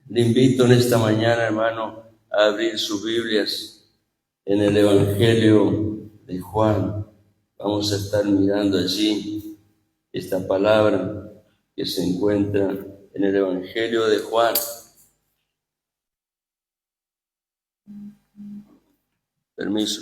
Le invito en esta mañana, hermano, a abrir sus Biblias en el Evangelio de Juan. Vamos a estar mirando allí esta palabra que se encuentra en el Evangelio de Juan. Permiso.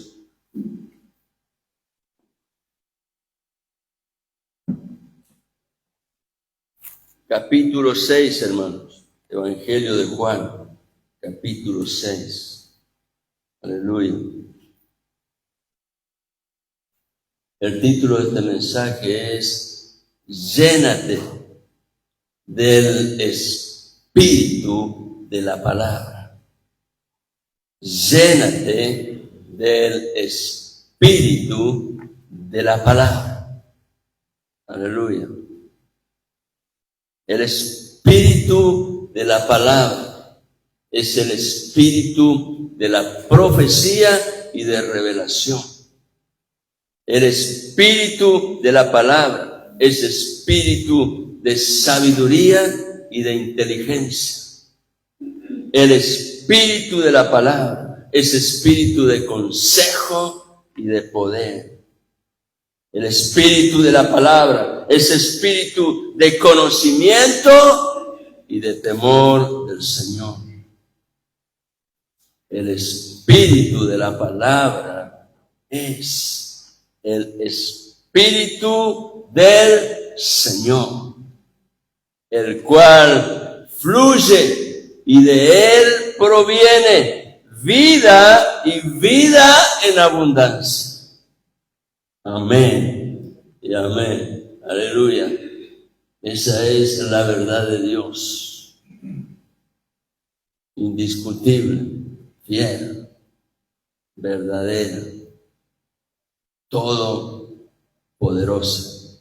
Capítulo 6, hermanos. Evangelio de Juan, capítulo 6. Aleluya. El título de este mensaje es Llénate del Espíritu de la palabra. Llénate del Espíritu de la palabra. Aleluya. El Espíritu de la palabra es el Espíritu de la profecía y de revelación. El Espíritu de la palabra es espíritu de sabiduría y de inteligencia. El Espíritu de la palabra es espíritu de consejo y de poder. El Espíritu de la palabra es espíritu de conocimiento y de temor del Señor. El Espíritu de la palabra es el Espíritu del Señor, el cual fluye y de él proviene vida y vida en abundancia. Amén y amén. Aleluya. Esa es la verdad de Dios. Indiscutible, fiel, verdadera, todopoderosa.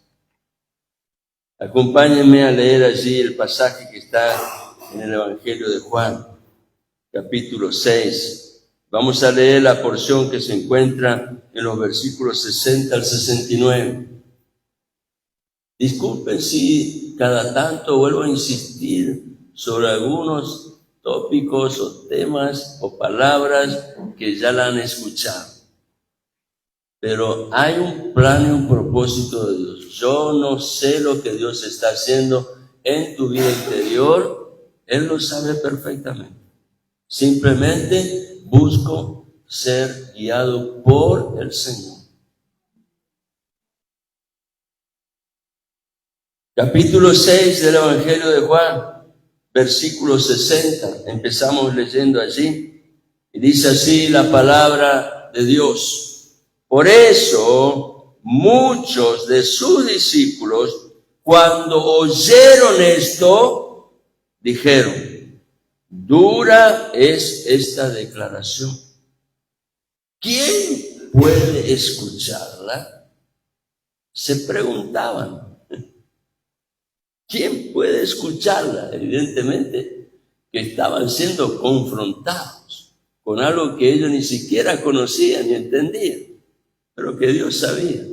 Acompáñenme a leer allí el pasaje que está en el Evangelio de Juan, capítulo 6. Vamos a leer la porción que se encuentra en los versículos 60 al 69. Disculpen si cada tanto vuelvo a insistir sobre algunos tópicos o temas o palabras que ya la han escuchado. Pero hay un plan y un propósito de Dios. Yo no sé lo que Dios está haciendo en tu vida interior. Él lo sabe perfectamente. Simplemente busco ser guiado por el Señor. Capítulo 6 del Evangelio de Juan, versículo 60. Empezamos leyendo allí. Y dice así la palabra de Dios. Por eso, muchos de sus discípulos, cuando oyeron esto, dijeron, dura es esta declaración. ¿Quién puede escucharla? Se preguntaban. ¿Quién puede escucharla? Evidentemente que estaban siendo confrontados con algo que ellos ni siquiera conocían ni entendían, pero que Dios sabía.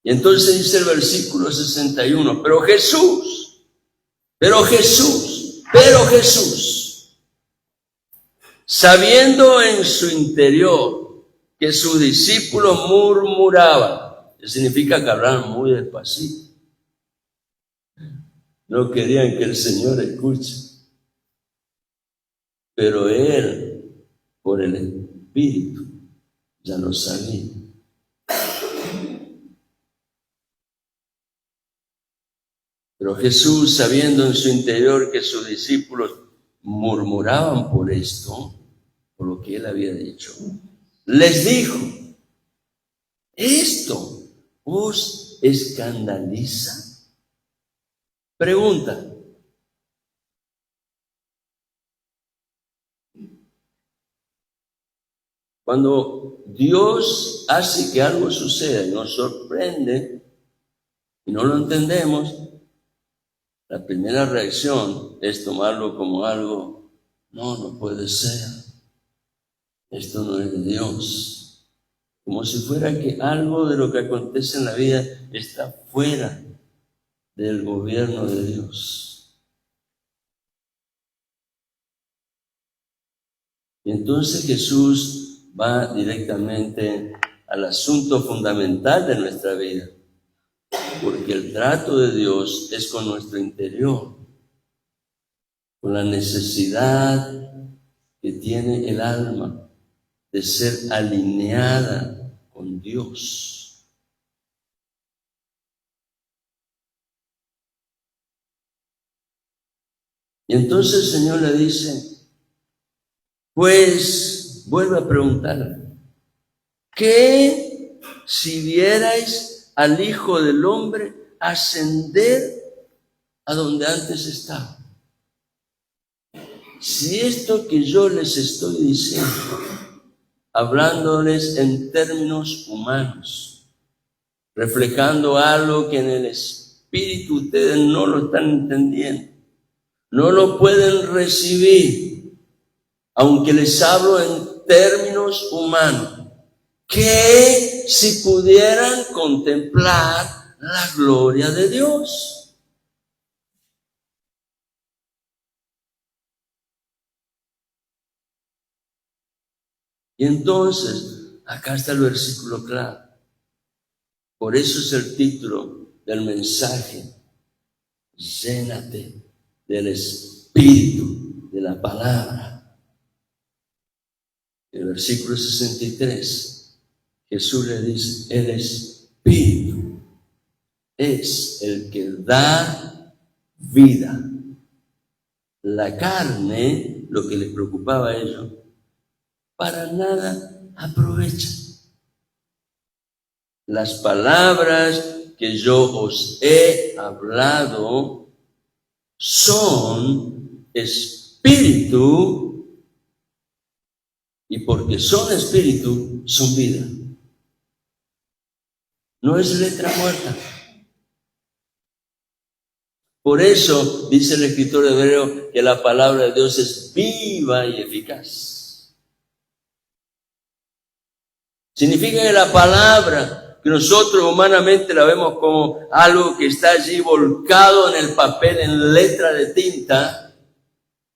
Y entonces dice el versículo 61, pero Jesús, sabiendo en su interior que sus discípulos murmuraban, que significa que hablaban muy despacito, no querían que el Señor escuche, pero él, por el Espíritu, ya lo sabía. Pero Jesús, sabiendo en su interior que sus discípulos murmuraban por esto, por lo que él había dicho, les dijo, ¿esto os escandaliza? Pregunta. Cuando Dios hace que algo suceda y nos sorprende y no lo entendemos, la primera reacción es tomarlo como algo, no puede ser. Esto no es de Dios. Como si fuera que algo de lo que acontece en la vida está fuera del gobierno de Dios. Y entonces Jesús va directamente al asunto fundamental de nuestra vida, porque el trato de Dios es con nuestro interior, con la necesidad que tiene el alma de ser alineada con Dios. Y entonces el Señor le dice, pues vuelve a preguntar, ¿qué si vierais al Hijo del Hombre ascender a donde antes estaba? Si esto que yo les estoy diciendo, hablándoles en términos humanos, reflejando algo que en el espíritu ustedes no lo están entendiendo, no lo pueden recibir, aunque les hablo en términos humanos, que si pudieran contemplar la gloria de Dios. Y entonces, acá está el versículo claro. Por eso es el título del mensaje. Llénate del Espíritu, de la palabra. El versículo 63, Jesús le dice, el Espíritu es el que da vida. La carne, lo que les preocupaba a ellos, para nada aprovecha. Las palabras que yo os he hablado son espíritu, y porque son espíritu, son vida. No es letra muerta. Por eso dice el escritor hebreo que la palabra de Dios es viva y eficaz. Significa que la palabra, que nosotros humanamente la vemos como algo que está allí volcado en el papel en letra de tinta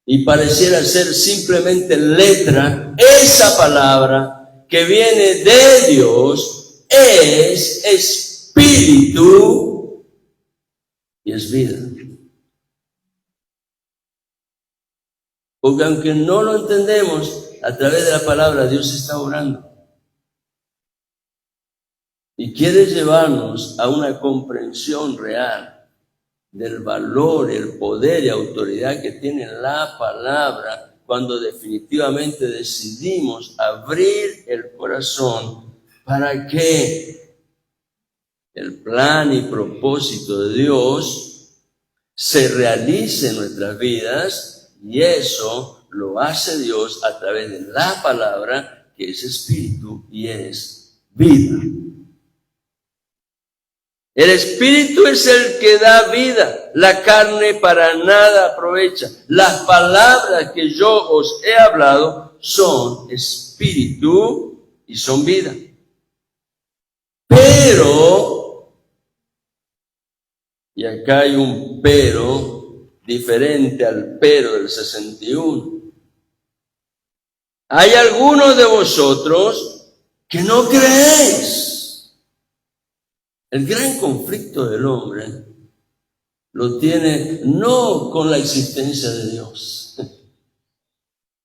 y pareciera ser simplemente letra, esa palabra que viene de Dios es espíritu y es vida. Porque aunque no lo entendemos, a través de la palabra Dios está obrando. Y quiere llevarnos a una comprensión real del valor, el poder y autoridad que tiene la palabra cuando definitivamente decidimos abrir el corazón para que el plan y propósito de Dios se realice en nuestras vidas, y eso lo hace Dios a través de la palabra, que es espíritu y es vida. El espíritu es el que da vida, la carne para nada aprovecha. Las palabras que yo os he hablado son espíritu y son vida. Pero, y acá hay un pero diferente al pero del 61. Hay algunos de vosotros que no creéis. El gran conflicto del hombre lo tiene no con la existencia de Dios.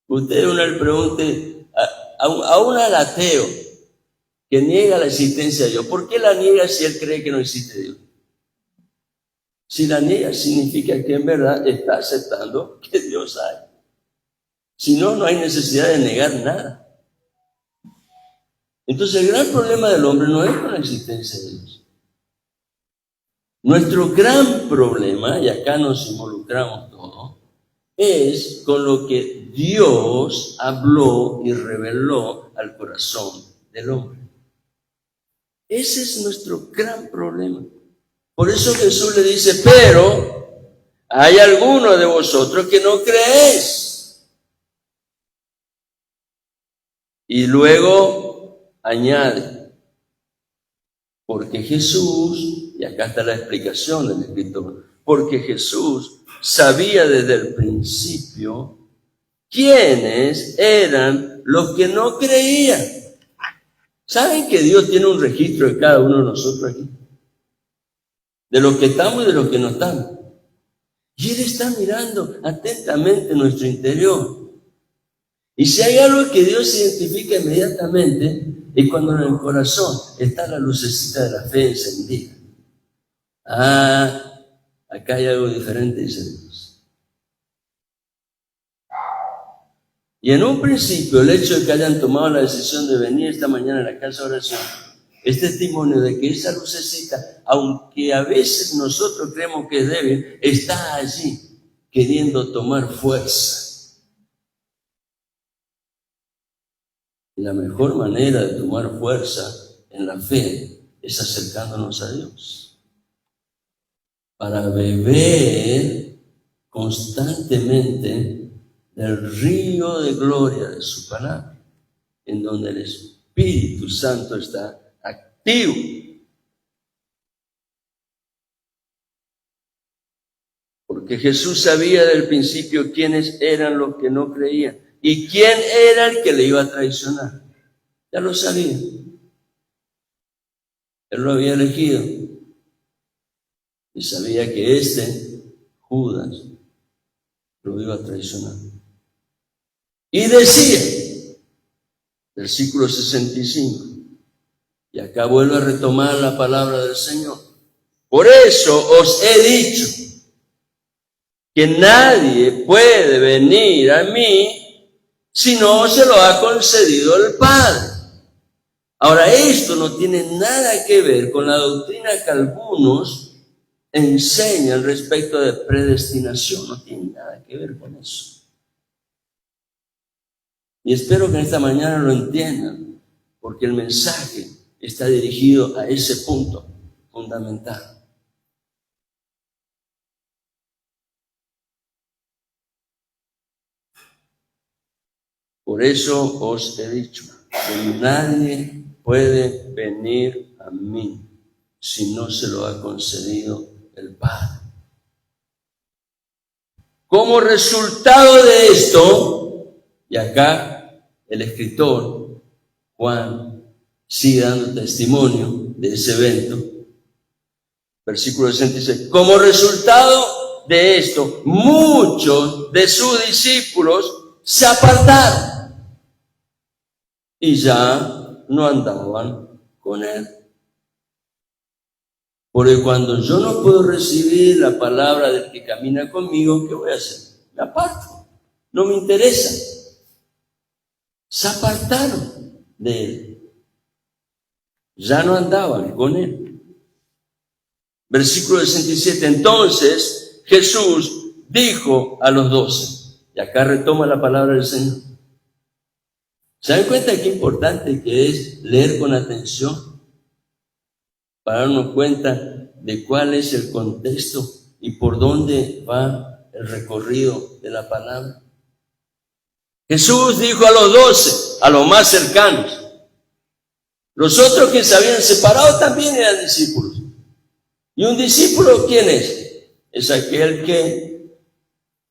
Usted una le pregunte a al ateo que niega la existencia de Dios, ¿por qué la niega si él cree que no existe Dios? Si la niega significa que en verdad está aceptando que Dios hay. Si no, no hay necesidad de negar nada. Entonces el gran problema del hombre no es con la existencia de Dios. Nuestro gran problema, y acá nos involucramos todos, es con lo que Dios habló y reveló al corazón del hombre. Ese es nuestro gran problema. Por eso Jesús le dice, pero hay algunos de vosotros que no creéis. Y luego añade, porque Jesús, y acá está la explicación del escritor, porque Jesús sabía desde el principio ¿quiénes eran los que no creían? ¿Saben que Dios tiene un registro de cada uno de nosotros aquí? De los que estamos y de los que no estamos. Y Él está mirando atentamente nuestro interior. Y si hay algo que Dios identifica inmediatamente, es cuando en el corazón está la lucecita de la fe encendida. Ah, acá hay algo diferente, dice Dios. Y en un principio, el hecho de que hayan tomado la decisión de venir esta mañana a la casa de oración es testimonio de que esa lucecita, aunque a veces nosotros creemos que es débil, está allí queriendo tomar fuerza. Y la mejor manera de tomar fuerza en la fe es acercándonos a Dios. Para beber constantemente del río de gloria de su palabra, en donde el Espíritu Santo está activo. Porque Jesús sabía del principio quiénes eran los que no creían y quién era el que le iba a traicionar. Ya lo sabía. Él lo había elegido. Y sabía que Judas, lo iba a traicionar. Y decía, versículo 65, y acá vuelve a retomar la palabra del Señor. Por eso os he dicho que nadie puede venir a mí si no se lo ha concedido el Padre. Ahora, esto no tiene nada que ver con la doctrina que algunos enseñan respecto de predestinación. No tiene nada que ver con eso. Y espero que esta mañana lo entiendan, porque el mensaje está dirigido a ese punto fundamental. Por eso os he dicho que nadie puede venir a mí si no se lo ha concedido el Padre. Como resultado de esto, y acá el escritor Juan sigue dando testimonio de ese evento, versículo 66, como resultado de esto, muchos de sus discípulos se apartaron y ya no andaban con él. Porque cuando yo no puedo recibir la palabra del que camina conmigo, ¿qué voy a hacer? Me aparto, no me interesa. Se apartaron de él. Ya no andaban con él. Versículo 67, entonces Jesús dijo a los 12, y acá retoma la palabra del Señor. ¿Se dan cuenta qué importante que es leer con atención? Para darnos cuenta de cuál es el contexto y por dónde va el recorrido de la palabra. Jesús dijo a los 12, a los más cercanos. Los otros que se habían separado también eran discípulos. ¿Y un discípulo quién es? Es aquel que,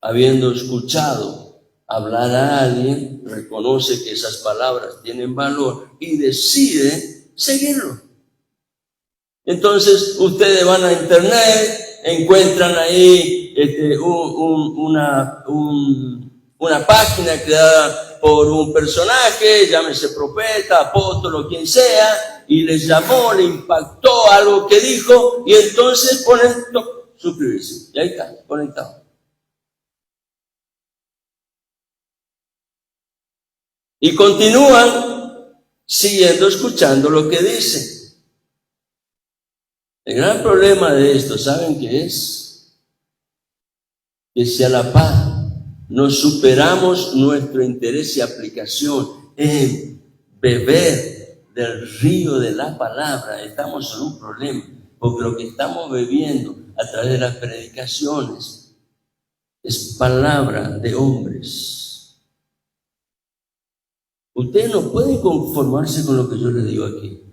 habiendo escuchado hablar a alguien, reconoce que esas palabras tienen valor y decide seguirlo. Entonces, ustedes van a internet, encuentran ahí una página creada por un personaje, llámese profeta, apóstol o quien sea, y les llamó, le impactó algo que dijo, y entonces ponen suscribirse. Y ahí está, conectado. Y continúan siguiendo escuchando lo que dice. El gran problema de esto, ¿saben qué es? Que si a la par nos superamos nuestro interés y aplicación en beber del río de la palabra, estamos en un problema, porque lo que estamos bebiendo a través de las predicaciones es palabra de hombres. Ustedes no pueden conformarse con lo que yo les digo aquí.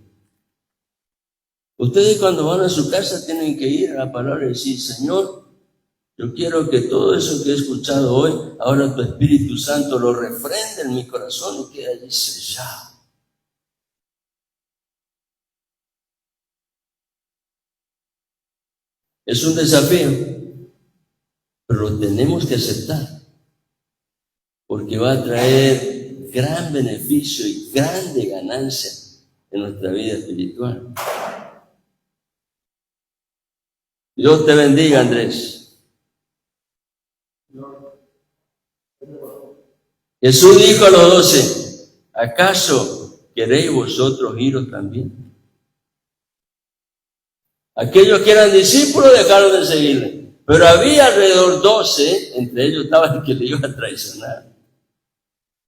Ustedes cuando van a su casa tienen que ir a la palabra y decir, Señor, yo Yo quiero que todo eso que he escuchado hoy, ahora tu Espíritu Santo lo refrende en mi corazón y quede allí sellado. Es un desafío, pero lo tenemos que aceptar, porque va a traer gran beneficio y grande ganancia en nuestra vida espiritual. Dios te bendiga, Andrés. Jesús dijo a los 12, ¿acaso queréis vosotros iros también? Aquellos que eran discípulos dejaron de seguirle, pero había alrededor 12, entre ellos estaba el que le iba a traicionar,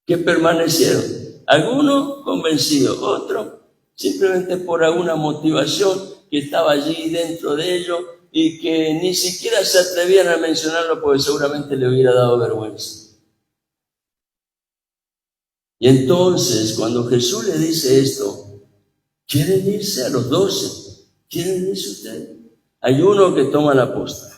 que permanecieron. Algunos convencidos, otros simplemente por alguna motivación que estaba allí dentro de ellos y que ni siquiera se atrevían a mencionarlo porque seguramente le hubiera dado vergüenza. Y entonces, cuando Jesús le dice esto, ¿quieren irse a los 12? ¿Quieren irse ustedes? Hay uno que toma la posta.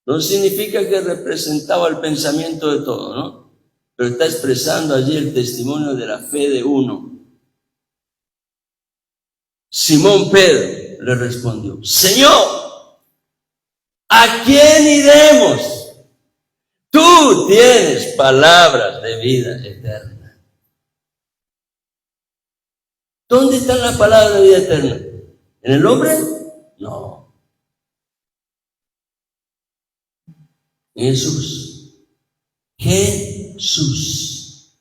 No significa que representaba el pensamiento de todo, ¿no? Pero está expresando allí el testimonio de la fe de uno. Simón Pedro le respondió, Señor, ¿a quién iremos? Tú tienes palabras de vida eterna. ¿Dónde está la palabra de vida eterna? ¿En el hombre? No. En Jesús. Jesús.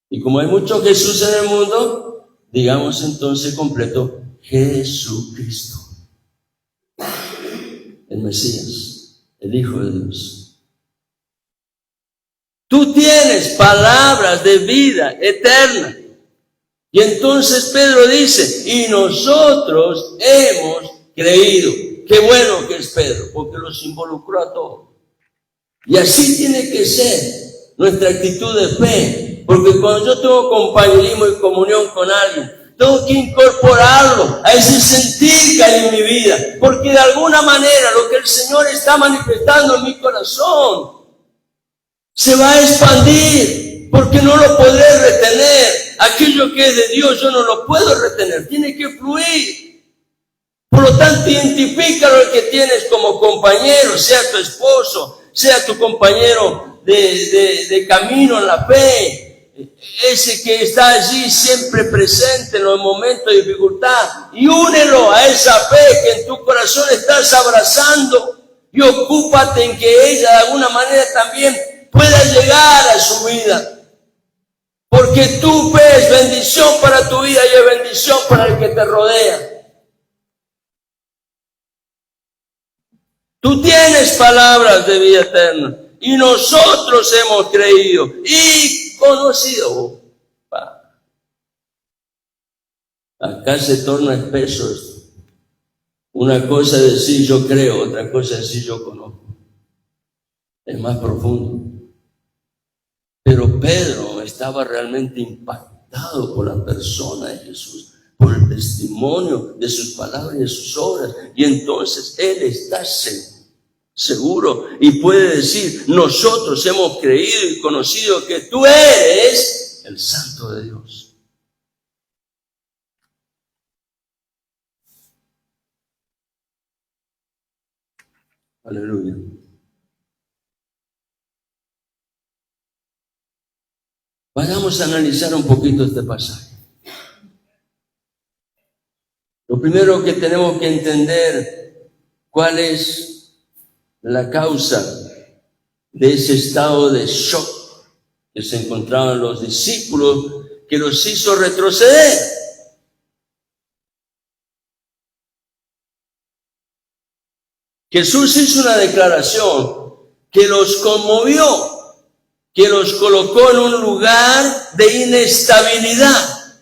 Y como hay mucho Jesús en el mundo, digamos entonces completo, Jesucristo. El Mesías. El Hijo de Dios. Tú tienes palabras de vida eterna. Y entonces Pedro dice, y nosotros hemos creído. Qué bueno que es Pedro, porque los involucró a todos. Y así tiene que ser nuestra actitud de fe. Porque cuando yo tengo compañerismo y comunión con alguien, tengo que incorporarlo a ese sentir que hay en mi vida, porque de alguna manera lo que el Señor está manifestando en mi corazón se va a expandir, porque no lo podré retener. Aquello que es de Dios yo no lo puedo retener, tiene que fluir. Por lo tanto, identifícalo el que tienes como compañero, sea tu esposo, sea tu compañero de camino en la fe, ese que está allí siempre presente en los momentos de dificultad, y únelo a esa fe que en tu corazón estás abrazando y ocúpate en que ella de alguna manera también pueda llegar a su vida. Porque tu fe es bendición para tu vida y es bendición para el que te rodea. Tú tienes palabras de vida eterna y nosotros hemos creído y conocido. Acá se torna espeso esto. Una cosa es decir yo creo, otra cosa es decir yo conozco. Es más profundo. Pero Pedro estaba realmente impactado por la persona de Jesús, por el testimonio de sus palabras y de sus obras. Y entonces él está seguro y puede decir, nosotros hemos creído y conocido que tú eres el Santo de Dios. Aleluya. Vayamos a analizar un poquito este pasaje. Lo primero que tenemos que entender, ¿cuál es la causa de ese estado de shock que se encontraban los discípulos que los hizo retroceder? Jesús hizo una declaración que los conmovió, que los colocó en un lugar de inestabilidad,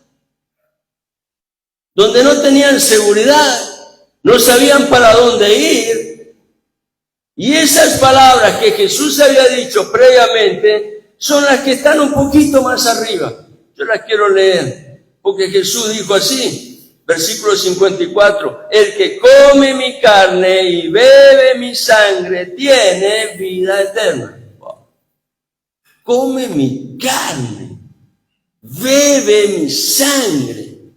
donde no tenían seguridad, no sabían para dónde ir. Y esas palabras que Jesús había dicho previamente son las que están un poquito más arriba. Yo las quiero leer, porque Jesús dijo así: Versículo 54, el que come mi carne y bebe mi sangre tiene vida eterna. Come mi carne, bebe mi sangre,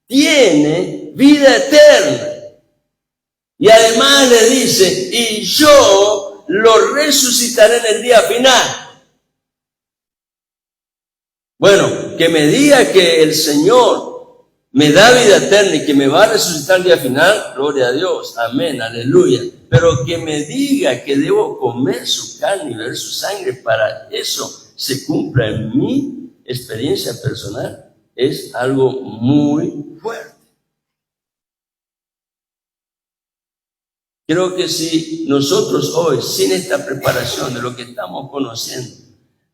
tiene vida eterna. Y además le dice, y yo lo resucitaré en el día final. Bueno, que me diga que el Señor me da vida eterna y que me va a resucitar el día final, gloria a Dios, amén, aleluya. Pero que me diga que debo comer su carne y beber su sangre para eso se cumpla en mi experiencia personal, es algo muy fuerte. Creo que si nosotros hoy, sin esta preparación de lo que estamos conociendo,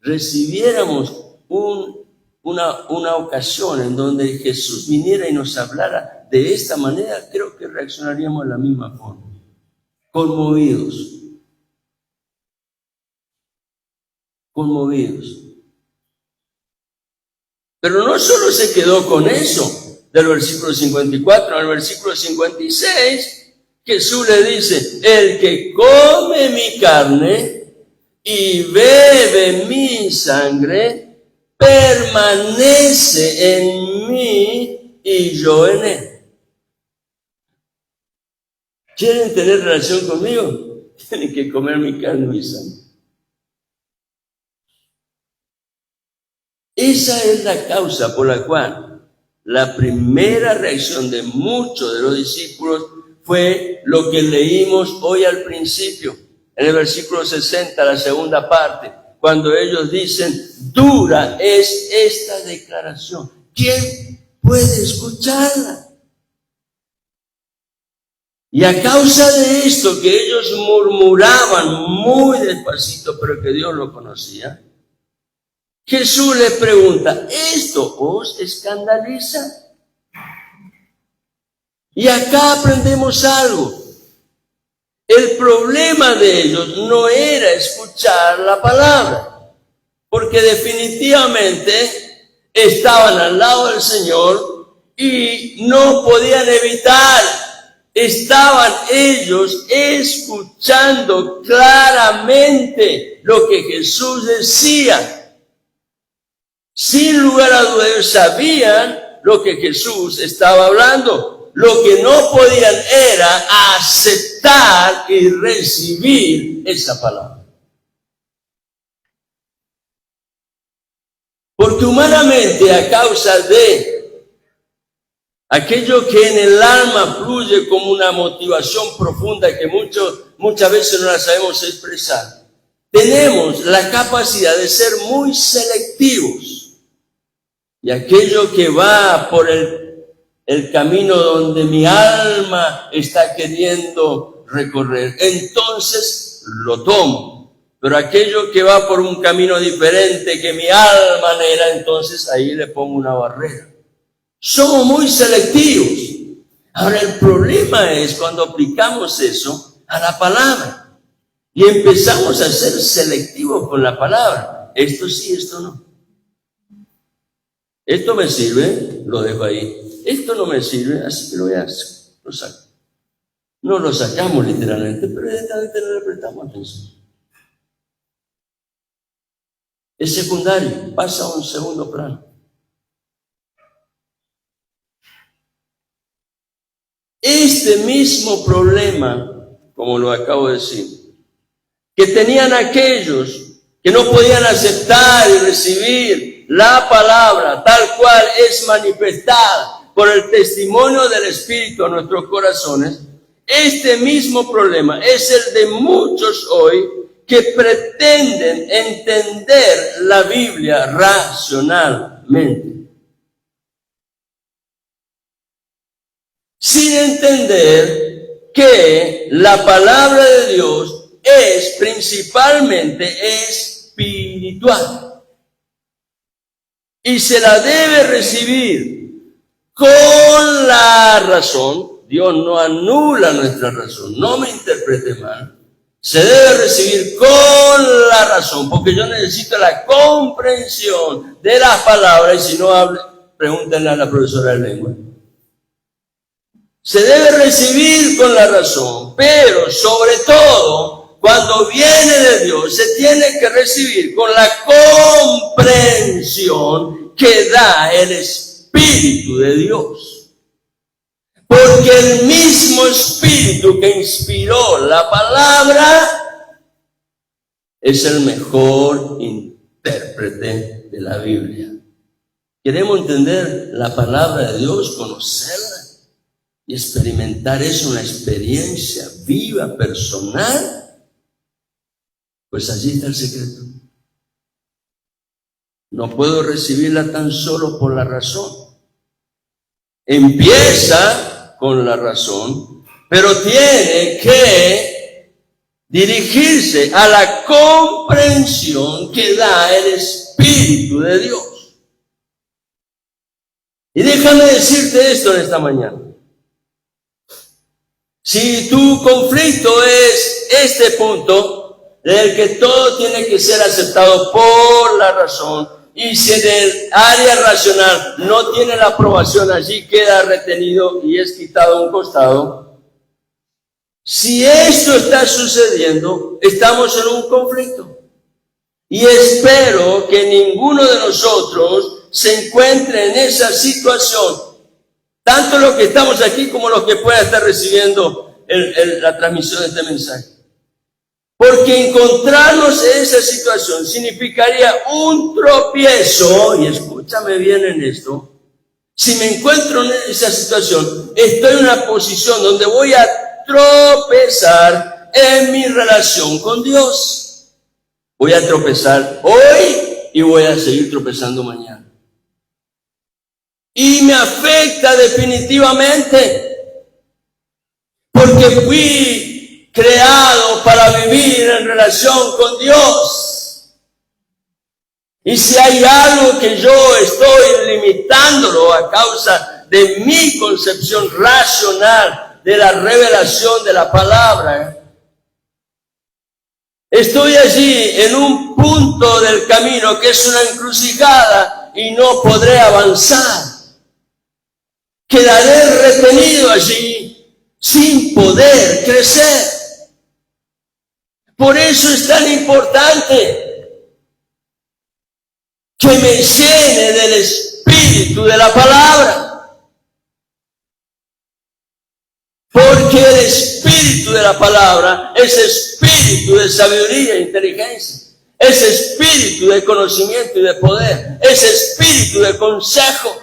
recibiéramos una ocasión en donde Jesús viniera y nos hablara de esta manera, creo que reaccionaríamos de la misma forma, conmovidos. Pero no solo se quedó con eso del versículo 54, en el versículo 56, Jesús le dice, el que come mi carne y bebe mi sangre, permanece en mí y yo en él. ¿Quieren tener relación conmigo? Tienen que comer mi carne y mi sangre. Esa es la causa por la cual la primera reacción de muchos de los discípulos fue lo que leímos hoy al principio, en el versículo 60, la segunda parte, cuando ellos dicen, dura es esta declaración. ¿Quién puede escucharla? Y a causa de esto que ellos murmuraban muy despacito, pero que Dios lo conocía, Jesús les pregunta, ¿esto os escandaliza? Y acá aprendemos algo. El problema de ellos no era escuchar la palabra, porque definitivamente estaban al lado del Señor y no podían evitar. Estaban ellos escuchando claramente lo que Jesús decía. Sin lugar a dudas, ellos sabían lo que Jesús estaba hablando. Lo que no podían era aceptar y recibir esa palabra. Porque humanamente, a causa de aquello que en el alma fluye como una motivación profunda que muchas veces no la sabemos expresar, tenemos la capacidad de ser muy selectivos. Y aquello que va por el camino donde mi alma está queriendo recorrer, entonces lo tomo. Pero aquello que va por un camino diferente que mi alma anhela, entonces ahí le pongo una barrera. Somos muy selectivos. Ahora el problema es cuando aplicamos eso a la palabra y empezamos a ser selectivos con la palabra. Esto sí, esto no. Esto me sirve, lo dejo ahí. Esto no me sirve, así que lo saco. No lo sacamos literalmente, pero directamente no le prestamos atención. Es secundario, pasa a un segundo plano. Este mismo problema, como lo acabo de decir, que tenían aquellos que no podían aceptar y recibir la palabra tal cual es manifestada por el testimonio del Espíritu a nuestros corazones, este mismo problema es el de muchos hoy que pretenden entender la Biblia racionalmente, sin entender que la palabra de Dios es principalmente espiritual y se la debe recibir con la razón. Dios no anula nuestra razón, no me interprete mal. Se debe recibir con la razón, porque yo necesito la comprensión de las palabras, y si no hable, pregúntenle a la profesora de lengua. Se debe recibir con la razón, pero sobre todo, cuando viene de Dios, se tiene que recibir con la comprensión que da el Espíritu de Dios. Porque el mismo Espíritu que inspiró la palabra es el mejor intérprete de la Biblia. Queremos entender la palabra de Dios, conocerla y experimentar eso, una experiencia viva, personal. Pues allí está el secreto. No puedo recibirla tan solo por la razón. Empieza con la razón, pero tiene que dirigirse a la comprensión que da el Espíritu de Dios. Y déjame decirte esto en esta mañana. Si tu conflicto es este punto, en el que todo tiene que ser aceptado por la razón, y si en el área racional no tiene la aprobación, allí queda retenido y es quitado a un costado. Si esto está sucediendo, estamos en un conflicto. Y espero que ninguno de nosotros se encuentre en esa situación. Tanto los que estamos aquí como los que puedan estar recibiendo la transmisión de este mensaje. Porque encontrarnos en esa situación significaría un tropiezo, y escúchame bien en esto. Si me encuentro en esa situación, estoy en una posición donde voy a tropezar en mi relación con Dios. Voy a tropezar hoy y voy a seguir tropezando mañana. Y me afecta definitivamente, porque fui creado para vivir en relación con Dios. Y si hay algo que yo estoy limitándolo a causa de mi concepción racional de la revelación de la palabra, estoy allí en un punto del camino que es una encrucijada y no podré avanzar. Quedaré retenido allí sin poder crecer. Por eso es tan importante que me llene del Espíritu de la palabra. Porque el Espíritu de la palabra es espíritu de sabiduría e inteligencia. Es espíritu de conocimiento y de poder. Es espíritu de consejo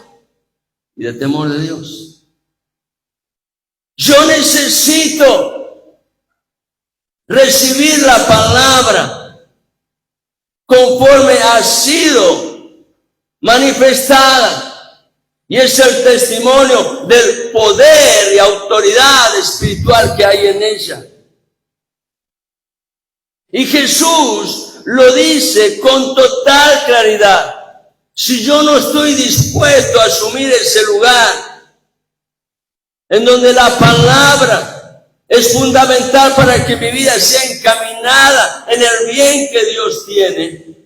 y de temor de Dios. Yo necesito recibir la palabra conforme ha sido manifestada, y es el testimonio del poder y autoridad espiritual que hay en ella. Y Jesús lo dice con total claridad. Si yo no estoy dispuesto a asumir ese lugar en donde la palabra es fundamental para que mi vida sea encaminada en el bien que Dios tiene,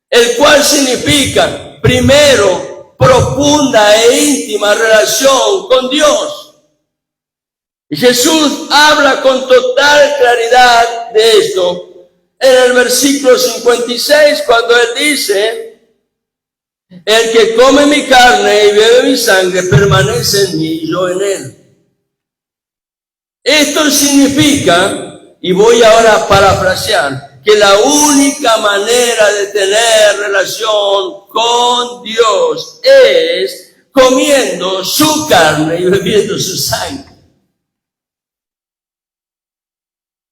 el cual significa, primero, profunda e íntima relación con Dios. Y Jesús habla con total claridad de esto en el versículo 56, cuando Él dice: el que come mi carne y bebe mi sangre permanece en mí y yo en él. Esto significa, y voy ahora a parafrasear, que la única manera de tener relación con Dios es comiendo su carne y bebiendo su sangre.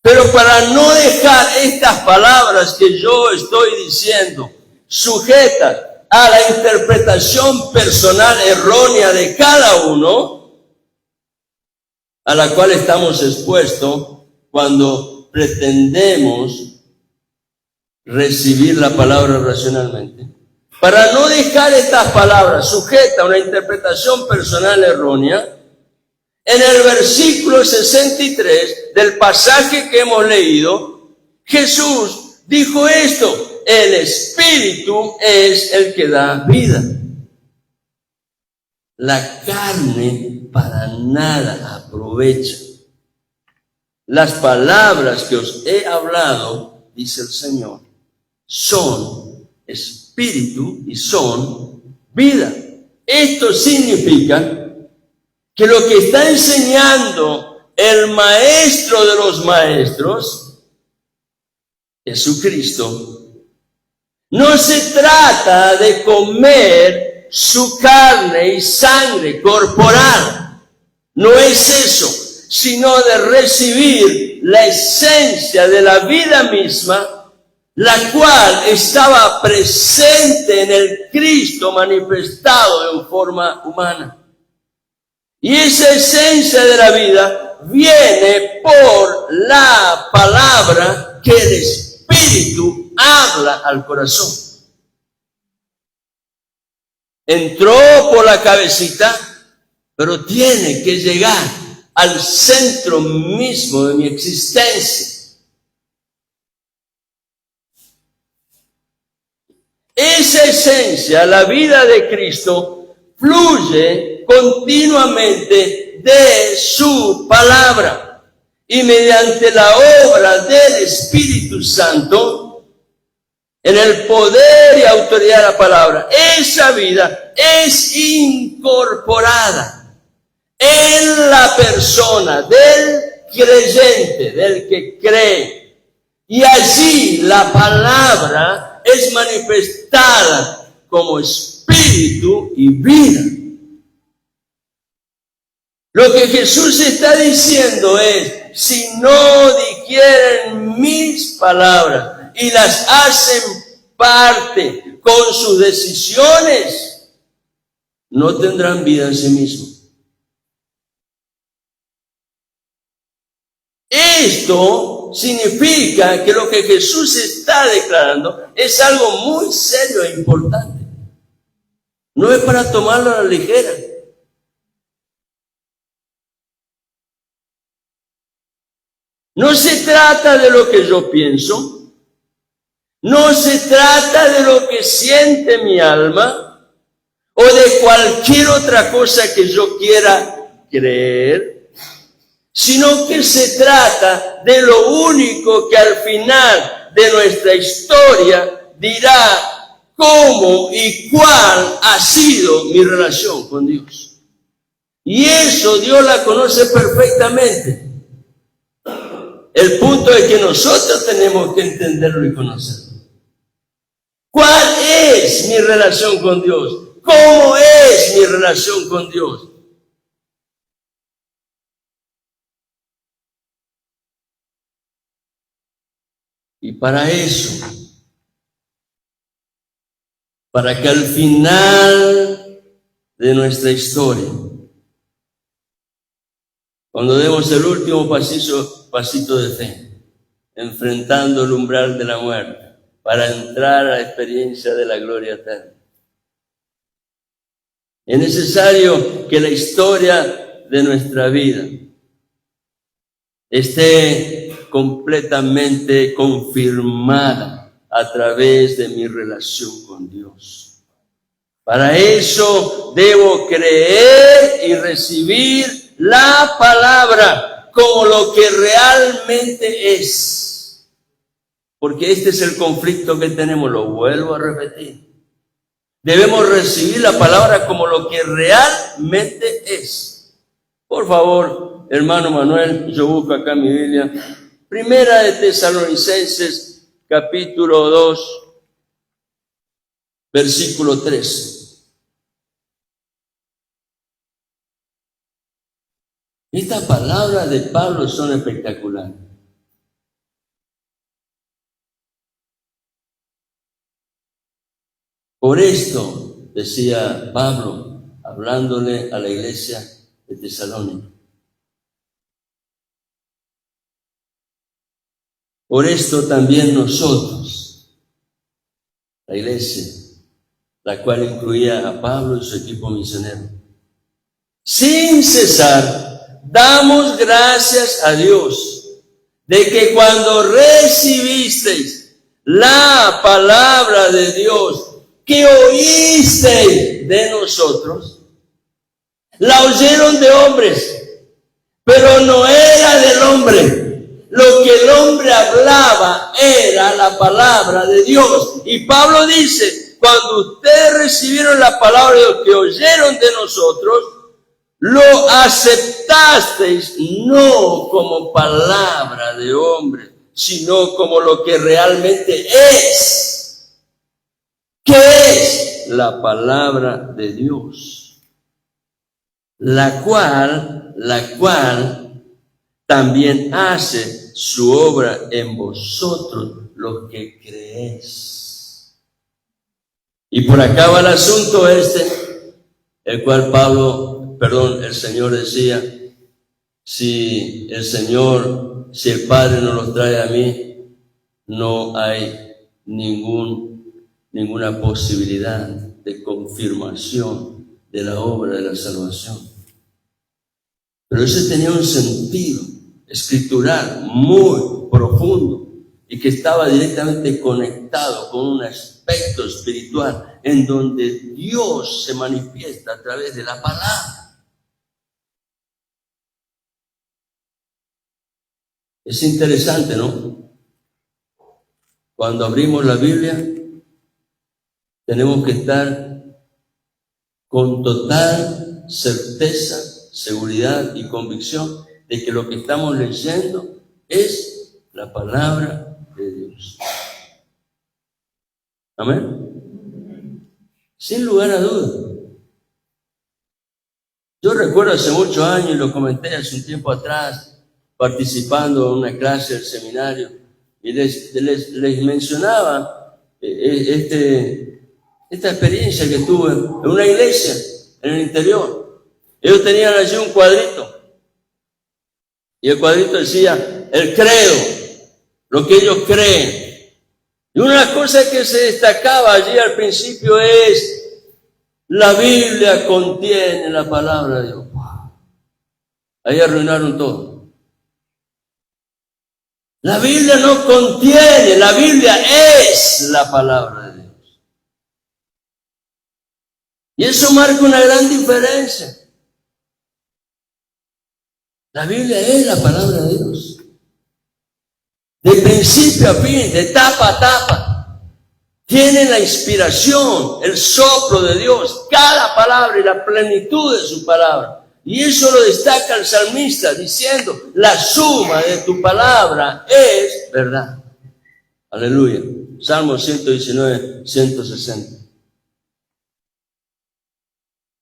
Pero para no dejar estas palabras que yo estoy diciendo sujetas a la interpretación personal errónea de cada uno, a la cual estamos expuestos cuando pretendemos recibir la palabra racionalmente. Para no dejar estas palabras sujetas a una interpretación personal errónea, en el versículo 63 del pasaje que hemos leído, Jesús dijo esto: el Espíritu es el que da vida. La carne para nada aprovechan. Las palabras que os he hablado, dice el Señor, son espíritu y son vida. Esto significa que lo que está enseñando el maestro de los maestros, Jesucristo, no se trata de comer su carne y sangre corporal. No es eso, sino de recibir la esencia de la vida misma, la cual estaba presente en el Cristo manifestado en forma humana. Y esa esencia de la vida viene por la palabra que el Espíritu habla al corazón. Entró por la cabecita, pero tiene que llegar al centro mismo de mi existencia. Esa esencia, la vida de Cristo, fluye continuamente de su palabra. Y mediante la obra del Espíritu Santo, en el poder y autoridad de la palabra, esa vida es incorporada en la persona del creyente, del que cree. Y allí la palabra es manifestada como espíritu y vida. Lo que Jesús está diciendo es, si no digieren mis palabras y las hacen parte con sus decisiones, no tendrán vida en sí mismos. Esto significa que lo que Jesús está declarando es algo muy serio e importante. No es para tomarlo a la ligera. No se trata de lo que yo pienso, no se trata de lo que siente mi alma o de cualquier otra cosa que yo quiera creer, sino que se trata de lo único que al final de nuestra historia dirá cómo y cuál ha sido mi relación con Dios. Y eso Dios la conoce perfectamente. El punto es que nosotros tenemos que entenderlo y conocerlo. ¿Cuál es mi relación con Dios? ¿Cómo es mi relación con Dios? Y para eso, para que al final de nuestra historia, cuando demos el último pasito de fe, enfrentando el umbral de la muerte, para entrar a la experiencia de la gloria eterna, es necesario que la historia de nuestra vida esté completamente confirmada a través de mi relación con Dios. Para eso debo creer y recibir la palabra como lo que realmente es. Porque este es el conflicto que tenemos, lo vuelvo a repetir. Debemos recibir la palabra como lo que realmente es. Por favor, hermano Manuel, yo busco acá mi Biblia. Primera de Tesalonicenses, capítulo 2, versículo 13. Estas palabras de Pablo son espectaculares. Por esto, decía Pablo, hablándole a la iglesia de Tesalónica. Por esto también nosotros, la iglesia, la cual incluía a Pablo y su equipo misionero, sin cesar, damos gracias a Dios de que cuando recibisteis la palabra de Dios que oísteis de nosotros, La oyeron de hombres, pero no era del hombre. Lo que el hombre hablaba era la palabra de Dios. Y Pablo dice, cuando ustedes recibieron la palabra de Dios que oyeron de nosotros, lo aceptasteis no como palabra de hombre, sino como lo que realmente es. ¿Qué es? La palabra de Dios. La cual también hace su obra en vosotros, los que creéis. Y por acá va el asunto el cual el Señor decía, si el Padre no los trae a mí, no hay ninguna posibilidad de confirmación de la obra de la salvación. Pero ese tenía un sentido escritural muy profundo y que estaba directamente conectado con un aspecto espiritual en donde Dios se manifiesta a través de la palabra. Es interesante, ¿no? Cuando abrimos la Biblia, tenemos que estar con total certeza, seguridad y convicción de que lo que estamos leyendo es la palabra de Dios. Amén. Sin lugar a dudas. Yo recuerdo hace muchos años, y lo comenté hace un tiempo atrás, participando en una clase del seminario, y les mencionaba esta experiencia que tuve en una iglesia en el interior. Ellos tenían allí un cuadrito, y el cuadrito decía el credo, lo que ellos creen. Y una cosa que se destacaba allí al principio es: la Biblia contiene la palabra de Dios. Ahí arruinaron todo. La Biblia no contiene, la Biblia es la palabra de Dios. Y eso marca una gran diferencia. La Biblia es la palabra de Dios. De principio a fin, de tapa a tapa. Tiene la inspiración, el soplo de Dios, cada palabra y la plenitud de su palabra. Y eso lo destaca el salmista diciendo: la suma de tu palabra es verdad. Aleluya. Salmo 119, 160.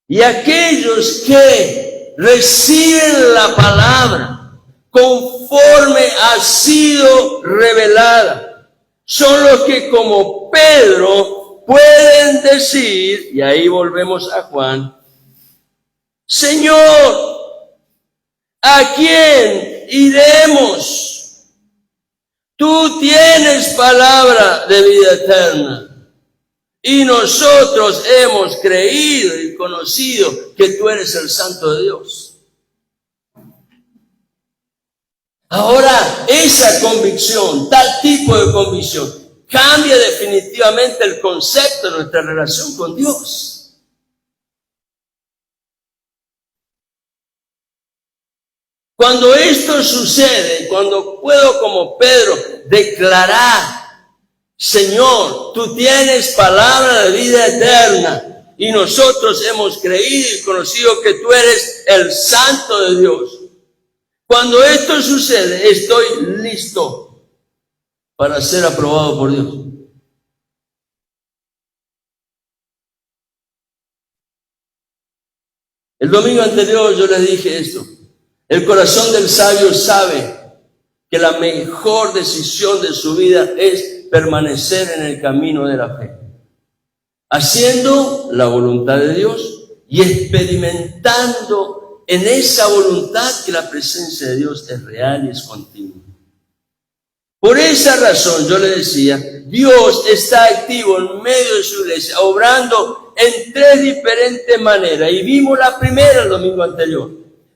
Y aquellos que reciben la palabra conforme ha sido revelada son los que, como Pedro, pueden decir, y ahí volvemos a Juan: Señor, ¿a quién iremos? Tú tienes palabra de vida eterna. Y nosotros hemos creído y conocido que tú eres el Santo de Dios. Ahora, esa convicción, tal tipo de convicción, cambia definitivamente el concepto de nuestra relación con Dios. Cuando esto sucede, cuando puedo, como Pedro, declarar: Señor, tú tienes palabra de vida eterna, y nosotros hemos creído y conocido que tú eres el Santo de Dios. Cuando esto sucede, estoy listo para ser aprobado por Dios. El domingo anterior yo les dije esto: el corazón del sabio sabe que la mejor decisión de su vida es permanecer en el camino de la fe, haciendo la voluntad de Dios y experimentando en esa voluntad que la presencia de Dios es real y es continua. Por esa razón yo le decía, Dios está activo en medio de su iglesia, obrando en tres diferentes maneras, y vimos la primera el domingo anterior.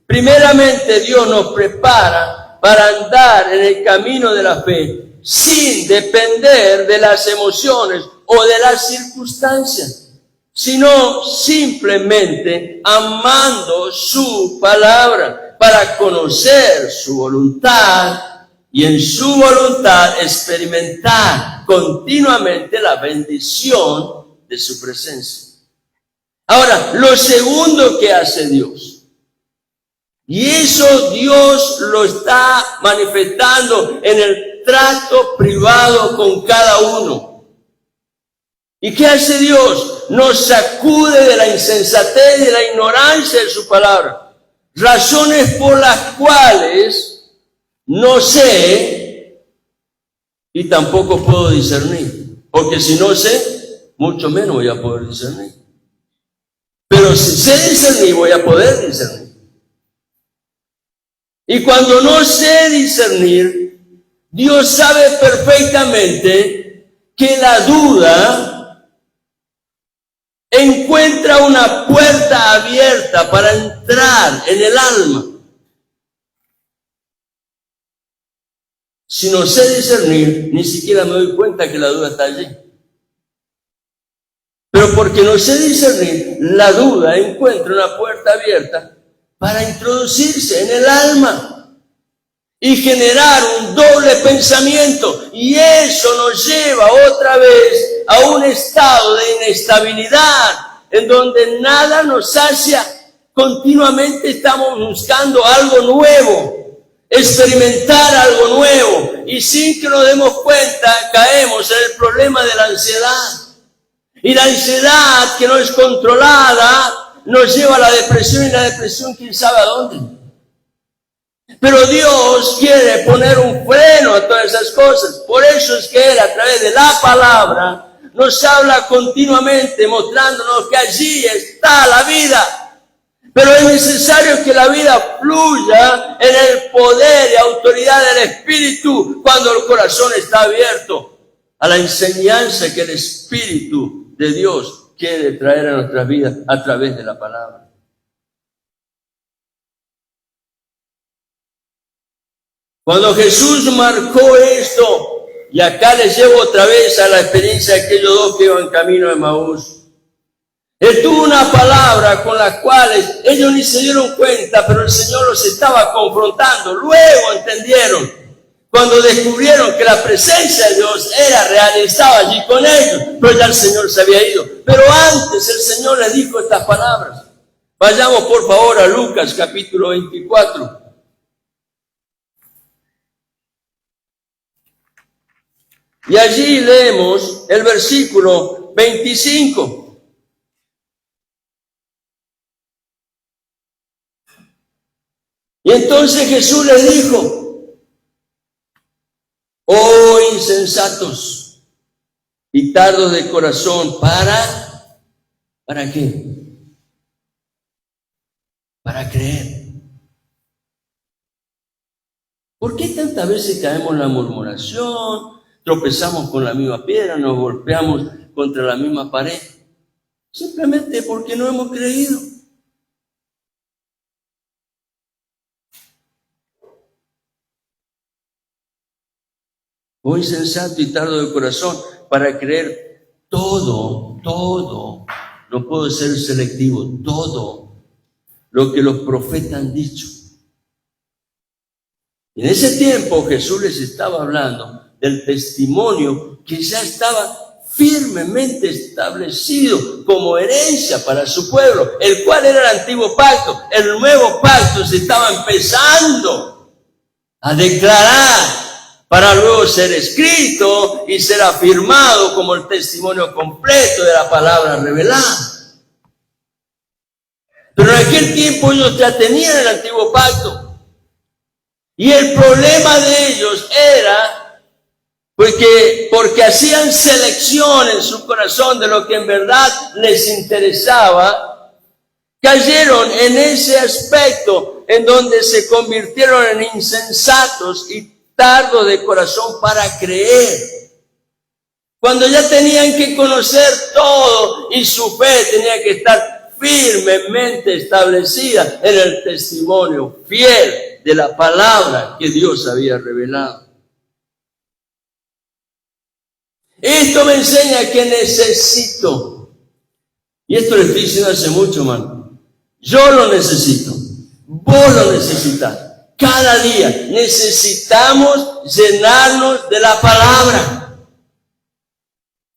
Primeramente, Dios nos prepara para andar en el camino de la fe sin depender de las emociones o de las circunstancias, sino simplemente amando su palabra para conocer su voluntad y en su voluntad experimentar continuamente la bendición de su presencia. Ahora, lo segundo que hace Dios, y eso Dios lo está manifestando en el trato privado con cada uno. ¿Y qué hace Dios? Nos sacude de la insensatez y de la ignorancia de su palabra. Razones por las cuales no sé y tampoco puedo discernir. Porque si no sé, mucho menos voy a poder discernir. Pero si sé discernir, voy a poder discernir. Y cuando no sé discernir, Dios sabe perfectamente que la duda encuentra una puerta abierta para entrar en el alma. Si no sé discernir, ni siquiera me doy cuenta que la duda está allí. Pero porque no sé discernir, la duda encuentra una puerta abierta para introducirse en el alma y generar un doble pensamiento. Y eso nos lleva otra vez a un estado de inestabilidad en donde nada nos sacia. Continuamente estamos buscando algo nuevo, experimentar algo nuevo, y sin que nos demos cuenta caemos en el problema de la ansiedad. Y la ansiedad que no es controlada nos lleva a la depresión, y la depresión quién sabe a dónde. Pero Dios quiere poner un freno a todas esas cosas. Por eso es que Él, a través de la palabra, nos habla continuamente, mostrándonos que allí está la vida. Pero es necesario que la vida fluya en el poder y autoridad del Espíritu cuando el corazón está abierto a la enseñanza que el Espíritu de Dios quiere traer a nuestras vidas a través de la palabra. Cuando Jesús marcó esto, y acá les llevo otra vez a la experiencia de aquellos dos que iban camino de Emaús, Él tuvo una palabra con la cual ellos ni se dieron cuenta, pero el Señor los estaba confrontando. Luego entendieron, cuando descubrieron que la presencia de Dios era real y estaba allí con ellos, pero ya el Señor se había ido. Pero antes el Señor les dijo estas palabras. Vayamos por favor a Lucas capítulo 24. Y allí leemos el versículo 25. Y entonces Jesús les dijo: oh insensatos y tardos de corazón, ¿para qué? Para creer. ¿Por qué tantas veces caemos en la murmuración, tropezamos con la misma piedra, nos golpeamos contra la misma pared? Simplemente porque no hemos creído. Oh insensato y tardo de corazón, para creer todo, no puedo ser selectivo, todo lo que los profetas han dicho. En ese tiempo Jesús les estaba hablando del testimonio que ya estaba firmemente establecido como herencia para su pueblo, el cual era el antiguo pacto. El nuevo pacto se estaba empezando a declarar para luego ser escrito y ser afirmado como el testimonio completo de la palabra revelada. Pero en aquel tiempo ellos ya tenían el antiguo pacto. Y el problema de ellos era porque hacían selección en su corazón de lo que en verdad les interesaba, cayeron en ese aspecto en donde se convirtieron en insensatos y tardo de corazón para creer. Cuando ya tenían que conocer todo y su fe tenía que estar firmemente establecida en el testimonio fiel de la palabra que Dios había revelado. Esto me enseña que necesito Y esto lo estoy diciendo hace mucho, hermano. Yo lo necesito. Vos lo necesitas. Cada día necesitamos llenarnos de la palabra.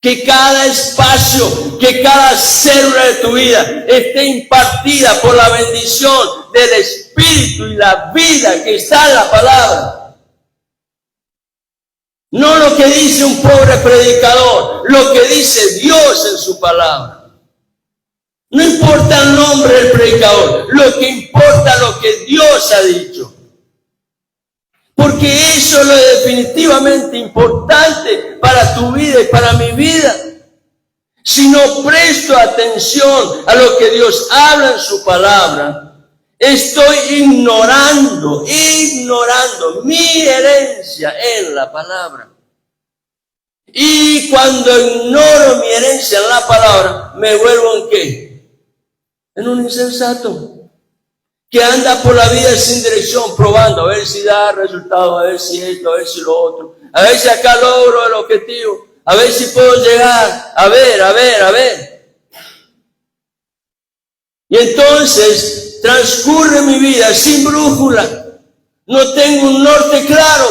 Que cada espacio, que cada célula de tu vida esté impartida por la bendición del Espíritu y la vida que está en la palabra. No lo que dice un pobre predicador, lo que dice Dios en su palabra. No importa el nombre del predicador, lo que importa es lo que Dios ha dicho. Porque eso es lo definitivamente importante para tu vida y para mi vida. Si no presto atención a lo que Dios habla en su palabra, estoy ignorando mi herencia en la palabra. Y cuando ignoro mi herencia en la palabra, me vuelvo ¿en qué? En un insensato. Que anda por la vida sin dirección, probando, a ver si da resultado, a ver si esto, a ver si lo otro, a ver si acá logro el objetivo, a ver si puedo llegar, a ver. Y entonces transcurre mi vida sin brújula. No tengo un norte claro,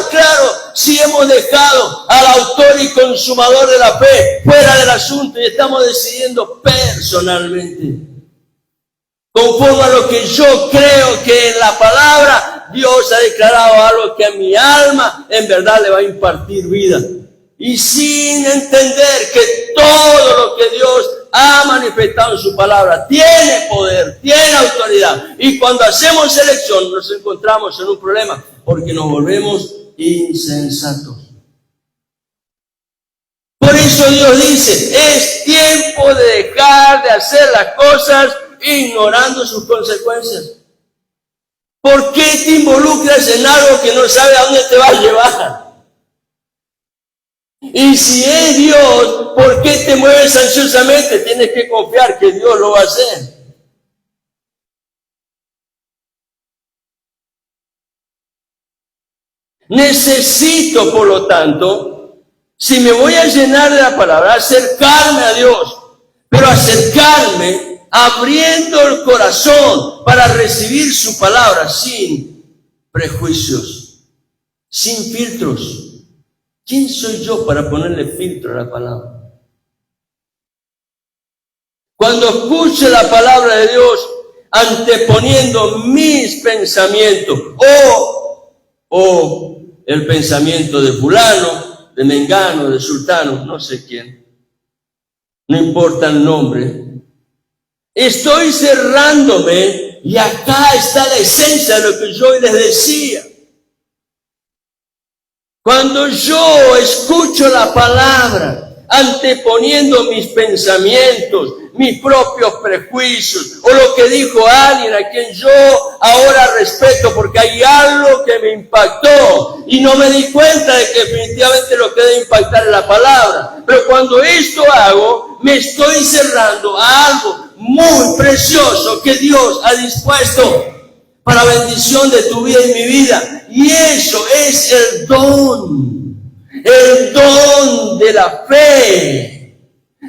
si hemos dejado al autor y consumador de la fe fuera del asunto y estamos decidiendo personalmente. Conforme a lo que yo creo que en la palabra Dios ha declarado algo que a mi alma en verdad le va a impartir vida. Y sin entender que todo lo que Dios ha manifestado en su palabra tiene poder, tiene autoridad. Y cuando hacemos elección nos encontramos en un problema porque nos volvemos insensatos. Por eso Dios dice, es tiempo de dejar de hacer las cosas ignorando sus consecuencias. ¿Por qué te involucras en algo que no sabes a dónde te va a llevar? Y si es Dios, ¿por qué te mueves ansiosamente? Tienes que confiar que Dios lo va a hacer. Necesito, por lo tanto, si me voy a llenar de la palabra, acercarme a Dios, pero acercarme abriendo el corazón para recibir su palabra sin prejuicios, sin filtros. ¿Quién soy yo para ponerle filtro a la palabra? Cuando escuche la palabra de Dios, anteponiendo mis pensamientos o el pensamiento de fulano, de mengano, de sultano, no sé quién, no importa el nombre, estoy cerrándome y acá está la esencia de lo que yo hoy les decía. Cuando yo escucho la palabra, anteponiendo mis pensamientos, mis propios prejuicios, o lo que dijo alguien a quien yo ahora respeto porque hay algo que me impactó y no me di cuenta de que definitivamente lo que debe impactar es la palabra. Pero cuando esto hago, me estoy cerrando a algo muy precioso que Dios ha dispuesto para bendición de tu vida y mi vida. Y eso es el don de la fe,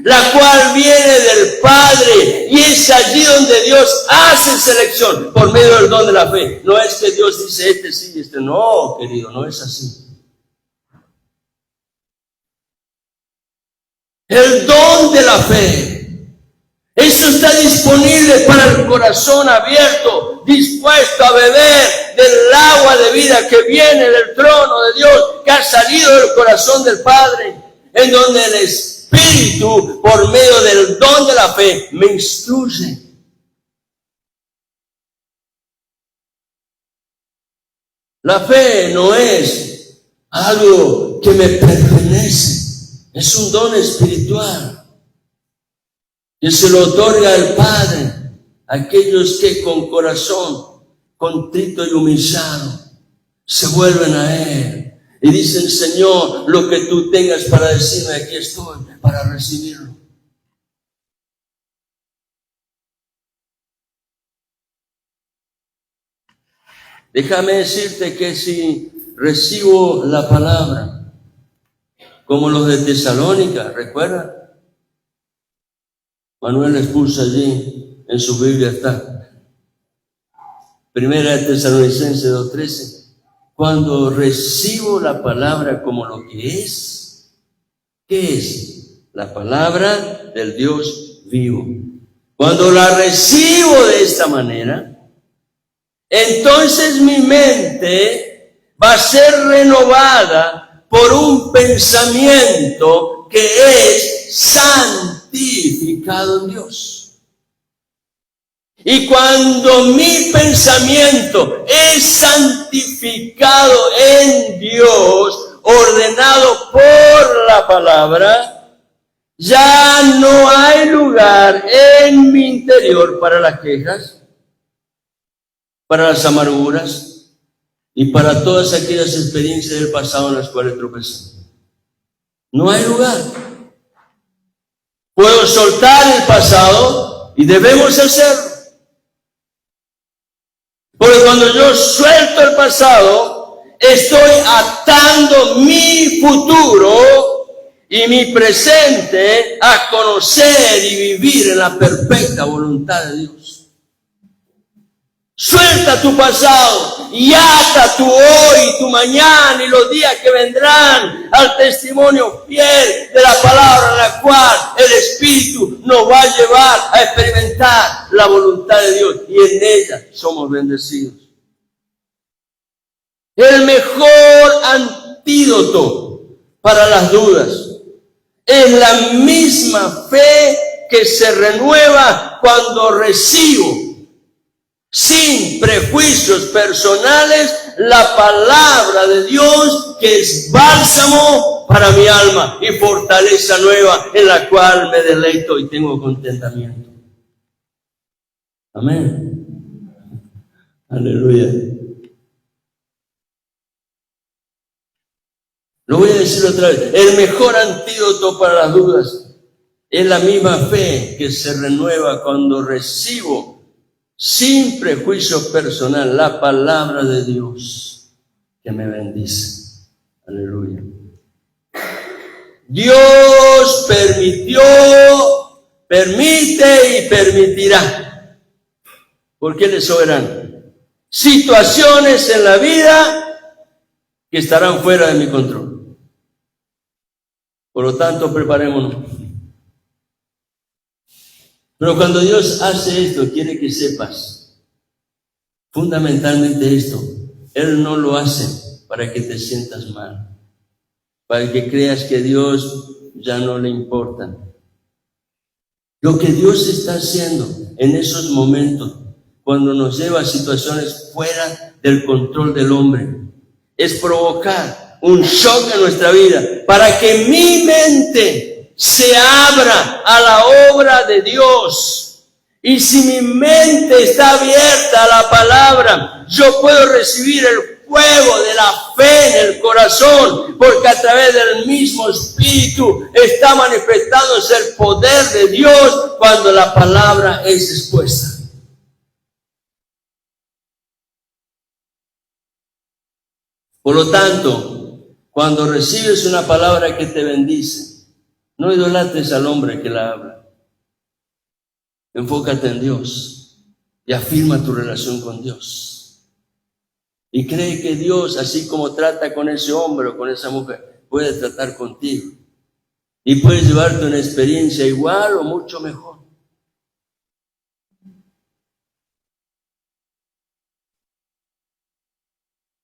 la cual viene del Padre, y es allí donde Dios hace selección por medio del don de la fe. No es que Dios dice este sí y este no, querido, no es así. El don de la fe. Eso está disponible para el corazón abierto, dispuesto a beber del agua de vida que viene del trono de Dios, que ha salido del corazón del Padre, en donde el Espíritu, por medio del don de la fe, me instruye. La fe no es algo que me pertenece, es un don espiritual que se lo otorga el Padre a aquellos que con corazón contrito y humillado se vuelven a Él y dicen: Señor, lo que tú tengas para decirme, aquí estoy para recibirlo. Déjame decirte que si recibo la palabra, como los de Tesalónica, ¿recuerdan? Manuel les puso allí, en su Biblia está. Primera de Tesalonicenses 2:13. Cuando recibo la palabra como lo que es, ¿qué es? La palabra del Dios vivo. Cuando la recibo de esta manera, entonces mi mente va a ser renovada por un pensamiento que es santificado en Dios. Y cuando mi pensamiento es santificado en Dios, ordenado por la palabra, ya no hay lugar en mi interior para las quejas, para las amarguras y para todas aquellas experiencias del pasado en las cuales tropecé. No hay lugar. Puedo soltar el pasado y debemos hacerlo. Porque cuando yo suelto el pasado, estoy atando mi futuro y mi presente a conocer y vivir en la perfecta voluntad de Dios. Suelta tu pasado y ata tu hoy, tu mañana y los días que vendrán al testimonio fiel de la palabra en la cual el Espíritu nos va a llevar a experimentar la voluntad de Dios y en ella somos bendecidos. El mejor antídoto para las dudas es la misma fe que se renueva cuando recibo sin prejuicios personales la palabra de Dios, que es bálsamo para mi alma y fortaleza nueva en la cual me deleito y tengo contentamiento. Amén. Aleluya. Lo voy a decir otra vez. El mejor antídoto para las dudas es la misma fe que se renueva cuando recibo sin prejuicio personal la palabra de Dios que me bendice. Aleluya. Dios permitió, permite y permitirá, porque Él es soberano, situaciones en la vida que estarán fuera de mi control. Por lo tanto, preparémonos. Pero cuando Dios hace esto, quiere que sepas fundamentalmente esto. Él no lo hace para que te sientas mal, para que creas que Dios ya no le importa. Lo que Dios está haciendo en esos momentos, cuando nos lleva a situaciones fuera del control del hombre, es provocar un shock en nuestra vida para que mi mente se abra a la obra de Dios. Y si mi mente está abierta a la palabra, yo puedo recibir el fuego de la fe en el corazón, porque a través del mismo Espíritu está manifestándose el poder de Dios cuando la palabra es expuesta. Por lo tanto, cuando recibes una palabra que te bendice, no idolatres al hombre que la habla. Enfócate en Dios y afirma tu relación con Dios. Y cree que Dios, así como trata con ese hombre o con esa mujer, puede tratar contigo. Y puedes llevarte una experiencia igual o mucho mejor.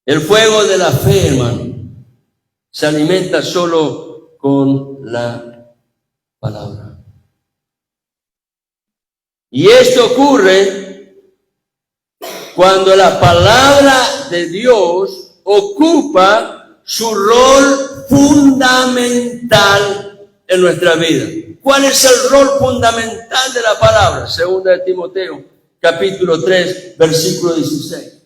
El fuego de la fe, hermano, se alimenta solo con la palabra. Y esto ocurre cuando la palabra de Dios ocupa su rol fundamental en nuestra vida. ¿Cuál es el rol fundamental de la palabra? Segunda de Timoteo, capítulo 3, versículo 16.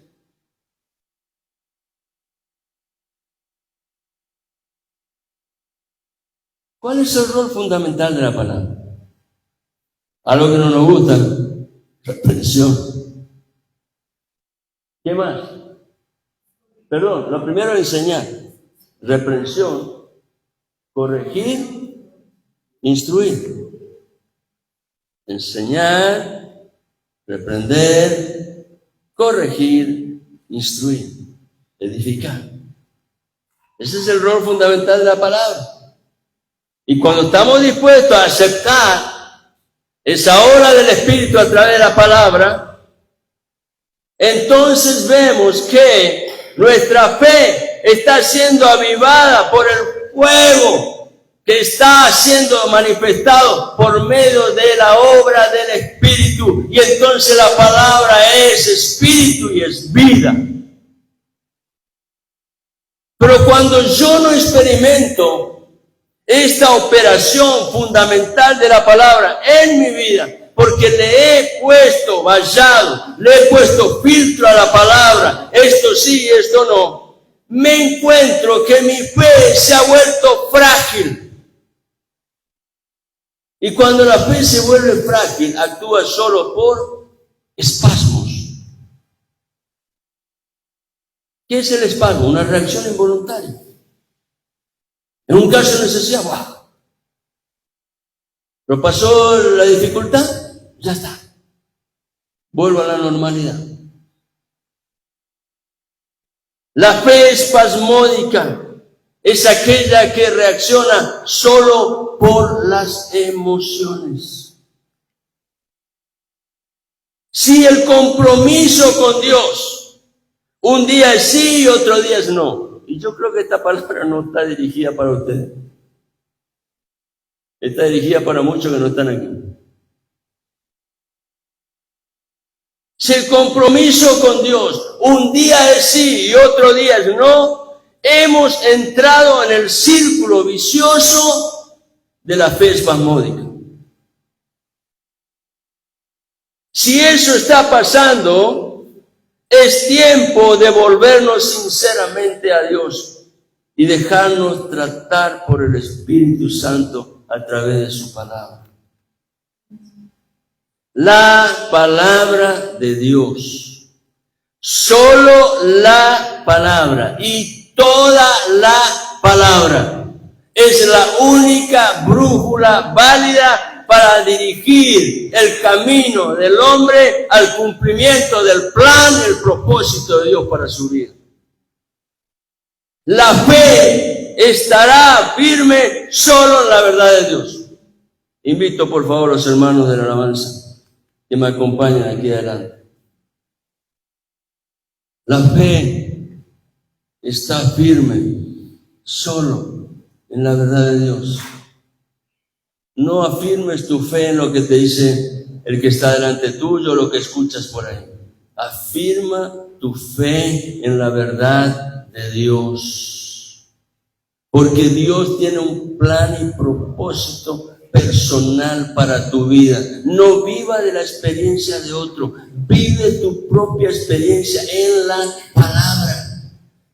¿Cuál es el rol fundamental de la palabra? Algo que no nos gusta, reprensión. ¿Qué más? Perdón, lo primero es enseñar. Reprensión, corregir, instruir. enseñar, reprender, corregir, instruir, edificar. Ese es el rol fundamental de la palabra. Y cuando estamos dispuestos a aceptar esa obra del Espíritu a través de la palabra, entonces vemos que nuestra fe está siendo avivada por el fuego que está siendo manifestado por medio de la obra del Espíritu. Y entonces la palabra es Espíritu y es vida. Pero cuando yo no experimento esta operación fundamental de la palabra en mi vida, porque le he puesto vallado, le he puesto filtro a la palabra, esto sí, esto no, me encuentro que mi fe se ha vuelto frágil. Y cuando la fe se vuelve frágil, actúa solo por espasmos. ¿Qué es el espasmo? Una reacción involuntaria. En un caso de necesidad, ¡wow! Pero pasó la dificultad, ya está. Vuelvo a la normalidad. La fe espasmódica es aquella que reacciona solo por las emociones. Si el compromiso con Dios, un día es sí y otro día es no. Y yo creo que esta palabra no está dirigida para ustedes. Está dirigida para muchos que no están aquí. Si el compromiso con Dios, un día es sí y otro día es no, hemos entrado en el círculo vicioso de la fe espasmódica. Si eso está pasando, es tiempo de volvernos sinceramente a Dios y dejarnos tratar por el Espíritu Santo a través de su palabra. La palabra de Dios, solo la palabra y toda la palabra es la única brújula válida para dirigir el camino del hombre al cumplimiento del plan y el propósito de Dios para su vida. La fe estará firme solo en la verdad de Dios. Invito por favor a los hermanos de la alabanza que me acompañen aquí adelante. La fe está firme solo en la verdad de Dios. No afirmes tu fe en lo que te dice el que está delante tuyo, lo que escuchas por ahí. Afirma tu fe en la verdad de Dios. Porque Dios tiene un plan y propósito personal para tu vida. No viva de la experiencia de otro. Vive tu propia experiencia en la palabra.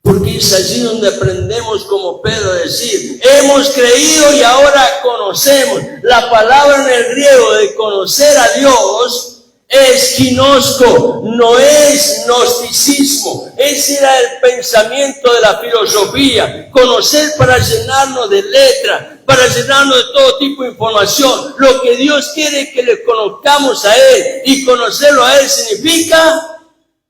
Porque es allí donde aprendemos, como Pedro, a decir, hemos creído y ahora conocemos. La palabra en el griego de conocer a Dios es ginosco, no es gnosticismo. Ese era el pensamiento de la filosofía. Conocer para llenarnos de letras, para llenarnos de todo tipo de información. Lo que Dios quiere que le conozcamos a Él, y conocerlo a Él significa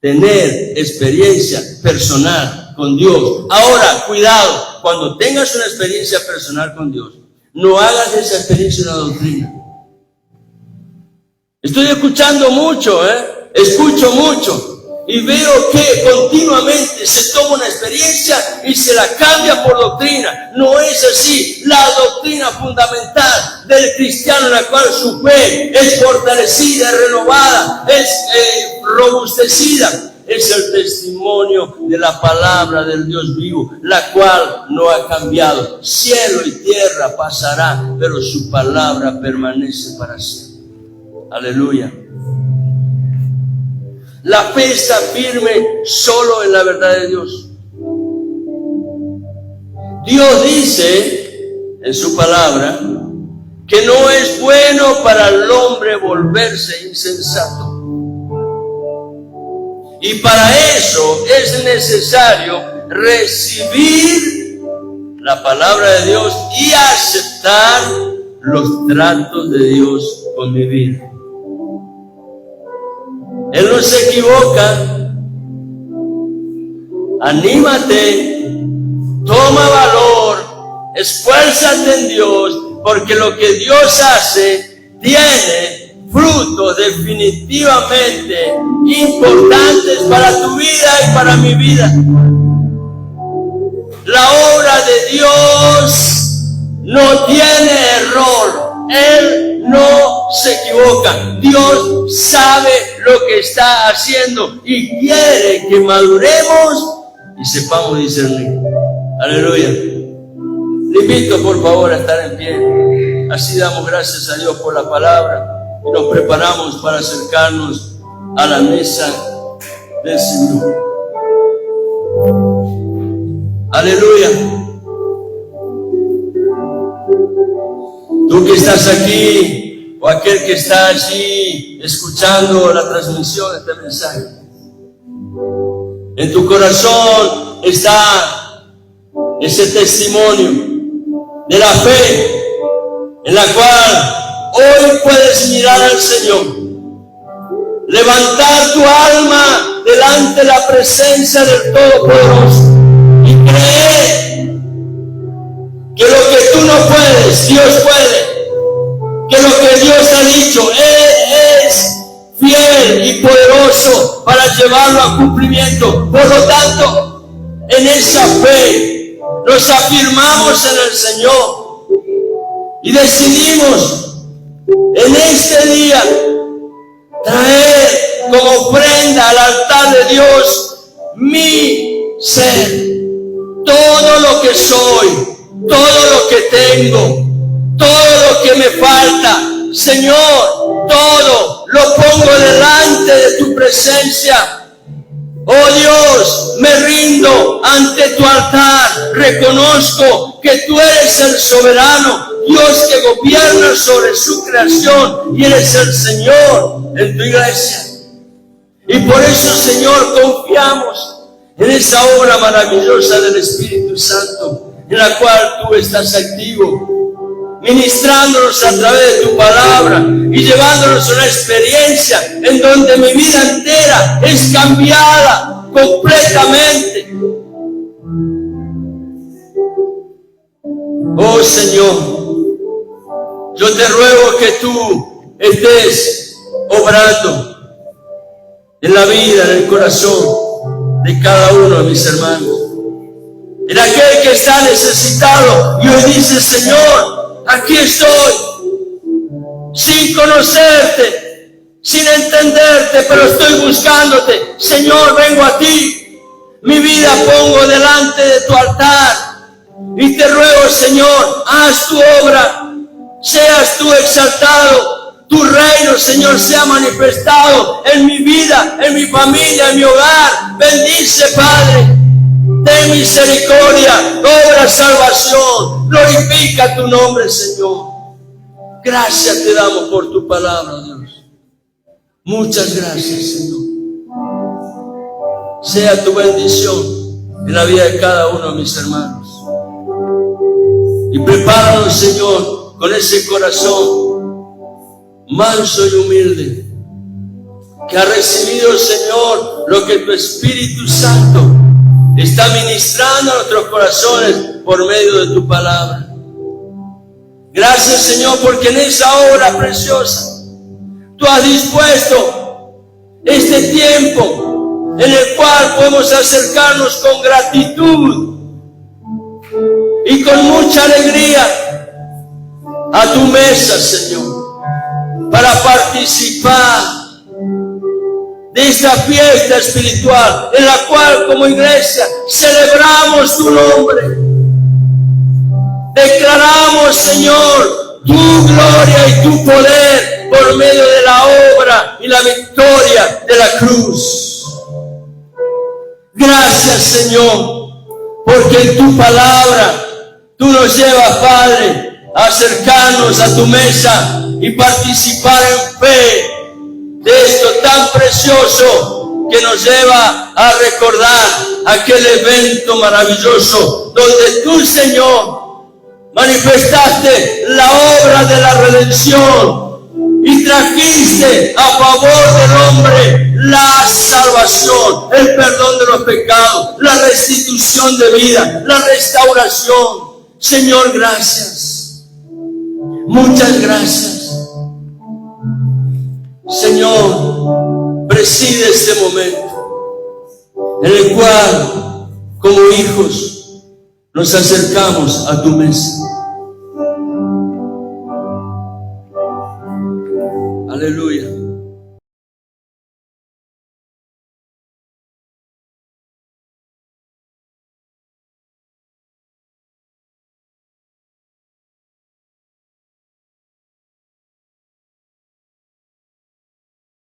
tener experiencia personal con Dios. Ahora, cuidado, cuando tengas una experiencia personal con Dios, no hagas esa experiencia una doctrina. Estoy escuchando mucho, escucho mucho, y veo que continuamente se toma una experiencia y se la cambia por doctrina. No es así. La doctrina fundamental del cristiano, en la cual su fe es fortalecida, renovada, es robustecida, es el testimonio de la palabra del Dios vivo, la cual no ha cambiado. Cielo y tierra pasará, pero su palabra permanece para siempre. Aleluya. La fe está firme solo en la verdad de Dios. Dios dice en su palabra que no es bueno para el hombre volverse insensato. Y para eso es necesario recibir la palabra de Dios y aceptar los tratos de Dios con mi vida. Él no se equivoca. Anímate, toma valor, esfuérzate en Dios, porque lo que Dios hace tiene frutos definitivamente importantes para tu vida y para mi vida. La obra de Dios no tiene error. Él no se equivoca. Dios sabe lo que está haciendo y quiere que maduremos y sepamos discernir. Aleluya. Le invito por favor a estar en pie. Así damos gracias a Dios por la palabra y nos preparamos para acercarnos a la mesa del Señor. Aleluya. Tú que estás aquí o aquel que está allí escuchando la transmisión de este mensaje, en tu corazón está ese testimonio de la fe en la cual hoy puedes mirar al Señor, levantar tu alma delante de la presencia del Todopoderoso y creer que lo que tú no puedes, Dios puede. Que lo que Dios ha dicho, Él es fiel y poderoso para llevarlo a cumplimiento. Por lo tanto, en esa fe nos afirmamos en el Señor y decidimos en este día traer como ofrenda al altar de Dios mi ser, todo lo que soy, todo lo que tengo, todo lo que me falta. Señor, todo lo pongo delante de tu presencia. Oh Dios, me rindo ante tu altar. Reconozco que tú eres el soberano, Dios que gobierna sobre su creación y eres el Señor en tu iglesia. Y por eso, Señor, confiamos en esa obra maravillosa del Espíritu Santo, en la cual tú estás activo, ministrándonos a través de tu palabra y llevándonos a una experiencia en donde mi vida entera es cambiada completamente. Oh Señor, yo te ruego que tú estés obrando en la vida, en el corazón de cada uno de mis hermanos, en aquel que está necesitado y hoy dice: Señor, aquí estoy, sin conocerte, sin entenderte, pero estoy buscándote. Señor, vengo a ti, mi vida pongo delante de tu altar y te ruego, Señor, haz tu obra, seas tú exaltado, tu reino, Señor, sea manifestado en mi vida, en mi familia, en mi hogar. Bendice, Padre, ten misericordia, obra salvación, glorifica tu nombre, Señor. Gracias te damos por tu palabra, Dios. Muchas gracias, Señor. Sea tu bendición en la vida de cada uno de mis hermanos. Y prepáranos, Señor, con ese corazón manso y humilde, que ha recibido, Señor, lo que tu Espíritu Santo está ministrando a nuestros corazones por medio de tu palabra. Gracias, Señor, porque en esa obra preciosa tú has dispuesto este tiempo en el cual podemos acercarnos con gratitud y con mucha alegría a tu mesa, Señor, para participar de esta fiesta espiritual en la cual como iglesia celebramos tu nombre. Declaramos, Señor, tu gloria y tu poder por medio de la obra y la victoria de la cruz. Gracias, Señor, porque en tu palabra tú nos llevas, Padre, a acercarnos a tu mesa y participar en fe de esto tan precioso que nos lleva a recordar aquel evento maravilloso donde tú, Señor, manifestaste la obra de la redención y trajiste a favor del hombre la salvación, el perdón de los pecados, la restitución de vida, la restauración. Señor, gracias. Muchas gracias. Señor, preside este momento en el cual, como hijos, nos acercamos a tu mesa.